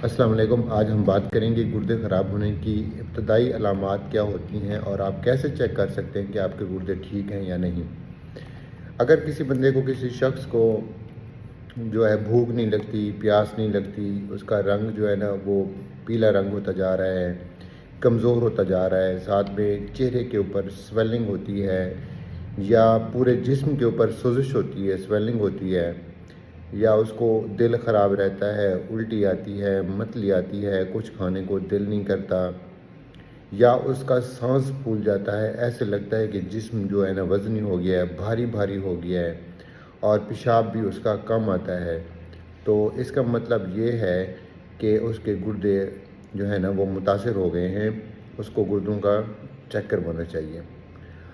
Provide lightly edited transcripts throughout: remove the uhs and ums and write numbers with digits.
السلام علیکم۔ آج ہم بات کریں گے گردے خراب ہونے کی ابتدائی علامات کیا ہوتی ہیں اور آپ کیسے چیک کر سکتے ہیں کہ آپ کے گردے ٹھیک ہیں یا نہیں۔ اگر کسی بندے کو، کسی شخص کو جو ہے بھوک نہیں لگتی، پیاس نہیں لگتی، اس کا رنگ جو ہے نا وہ پیلا رنگ ہوتا جا رہا ہے، کمزور ہوتا جا رہا ہے، ساتھ میں چہرے کے اوپر سویلنگ ہوتی ہے یا پورے جسم کے اوپر سوزش ہوتی ہے، سویلنگ ہوتی ہے، یا اس کو دل خراب رہتا ہے، الٹی آتی ہے، متلی آتی ہے، کچھ کھانے کو دل نہیں کرتا، یا اس کا سانس پھول جاتا ہے، ایسے لگتا ہے کہ جسم جو ہے نا وزنی ہو گیا ہے، بھاری بھاری ہو گیا ہے اور پیشاب بھی اس کا کم آتا ہے، تو اس کا مطلب یہ ہے کہ اس کے گردے جو ہے نا وہ متاثر ہو گئے ہیں، اس کو گردوں کا چیک کروانا چاہیے۔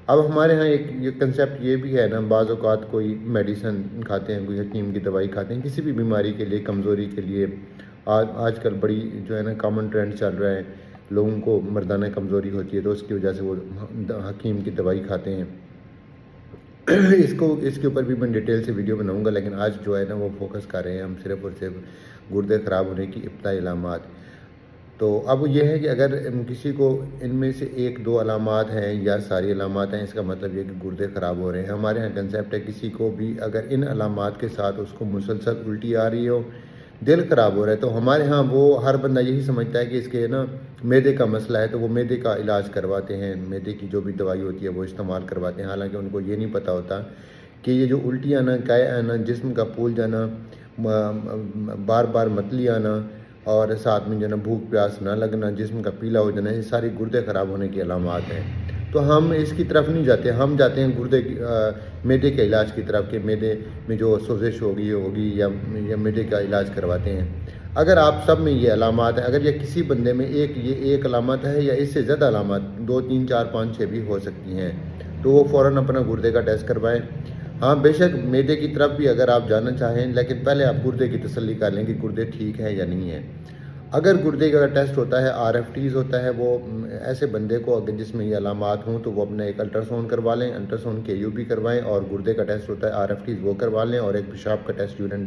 اب ہمارے ہاں ایک یہ کنسیپٹ یہ بھی ہے نا، بعض اوقات کوئی میڈیسن کھاتے ہیں، کوئی حکیم کی دوائی کھاتے ہیں کسی بھی بیماری کے لیے، کمزوری کے لیے۔ آج کل بڑی جو ہے نا کامن ٹرینڈ چل رہا ہے، لوگوں کو مردانہ کمزوری ہوتی ہے تو اس کی وجہ سے وہ حکیم کی دوائی کھاتے ہیں۔ اس کے اوپر بھی میں ڈیٹیل سے ویڈیو بناؤں گا، لیکن آج جو ہے نا وہ فوکس کر رہے ہیں ہم صرف اور صرف گردے خراب ہونے کی ابتدائی علامات۔ تو اب یہ ہے کہ اگر کسی کو ان میں سے ایک دو علامات ہیں یا ساری علامات ہیں، اس کا مطلب یہ کہ گردے خراب ہو رہے ہیں۔ ہمارے ہاں کنسیپٹ ہے کسی کو بھی اگر ان علامات کے ساتھ اس کو مسلسل الٹی آ رہی ہو، دل خراب ہو رہا ہے، تو ہمارے ہاں وہ ہر بندہ یہی سمجھتا ہے کہ اس کے نا معدے کا مسئلہ ہے، تو وہ معدے کا علاج کرواتے ہیں، معدے کی جو بھی دوائی ہوتی ہے وہ استعمال کرواتے ہیں، حالانکہ ان کو یہ نہیں پتہ ہوتا کہ یہ جو الٹی آنا، قے آنا، جسم کا پھول جانا، بار بار متلی آنا اور ساتھ میں جو ہے نا بھوک پیاس نہ لگنا، جسم کا پیلا ہو جانا، یہ ساری گردے خراب ہونے کی علامات ہیں۔ تو ہم اس کی طرف نہیں جاتے، ہم جاتے ہیں معدے کے علاج کی طرف کہ معدے میں جو سوزش ہوگی یا معدے کا علاج کرواتے ہیں۔ اگر آپ سب میں یہ علامات ہیں، اگر یہ کسی بندے میں یہ ایک علامت ہے یا اس سے زیادہ علامات 2 3 4 5 6 بھی ہو سکتی ہیں، تو وہ فوراً اپنا گردے کا ٹیسٹ کروائیں۔ ہاں بے شک معدے کی طرف بھی اگر آپ جانا چاہیں، لیکن پہلے آپ گردے کی تسلی کر لیں کہ گردے ٹھیک ہیں یا نہیں ہیں۔ اگر گردے کا ٹیسٹ ہوتا ہے RFTs ہوتا ہے، وہ ایسے بندے کو اگر جس میں یہ علامات ہوں تو وہ اپنا ایک الٹراساؤنڈ کروا لیں، الٹراساؤنڈ KU بھی کروائیں، اور گردے کا ٹیسٹ ہوتا ہے RFTs وہ کروا لیں، اور ایک پیشاب کا ٹیسٹ یورین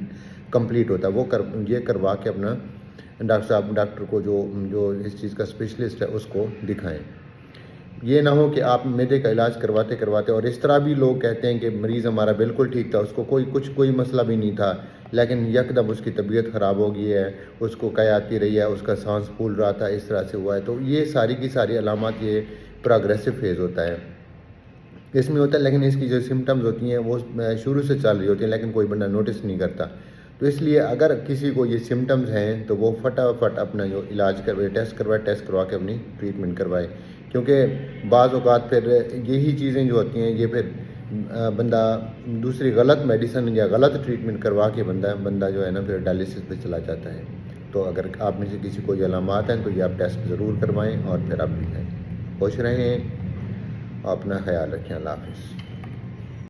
کمپلیٹ ہوتا ہے وہ یہ کروا کے اپنا ڈاکٹر کو جو اس چیز کا اسپیشلسٹ ہے اس کو دکھائیں۔ یہ نہ ہو کہ آپ معدے کا علاج کرواتے اور اس طرح بھی لوگ کہتے ہیں کہ مریض ہمارا بالکل ٹھیک تھا، اس کو کوئی مسئلہ بھی نہیں تھا، لیکن یکدم اس کی طبیعت خراب ہو گئی ہے، اس کو قے آتی رہی ہے، اس کا سانس پھول رہا تھا، اس طرح سے ہوا ہے۔ تو یہ ساری کی ساری علامات، یہ پروگریسو فیز ہوتا ہے، اس میں ہوتا ہے، لیکن اس کی جو سمٹمز ہوتی ہیں وہ شروع سے چل رہی ہوتی ہیں لیکن کوئی بندہ نوٹس نہیں کرتا۔ تو اس لیے اگر کسی کو یہ سمٹمز ہیں تو وہ فٹافٹ اپنا جو علاج کروائے، ٹیسٹ کروا کے اپنی ٹریٹمنٹ کروائے، کیونکہ بعض اوقات پھر یہی چیزیں جو ہوتی ہیں یہ پھر بندہ دوسری غلط میڈیسن یا غلط ٹریٹمنٹ کروا کے بندہ جو ہے نا پھر ڈائلیسس پہ چلا جاتا ہے۔ تو اگر آپ میں سے کسی کو یہ علامات ہیں تو یہ آپ ٹیسٹ ضرور کروائیں اور پھر آپ دکھائیں۔ خوش رہیں، اپنا خیال رکھیں، اللہ حافظ۔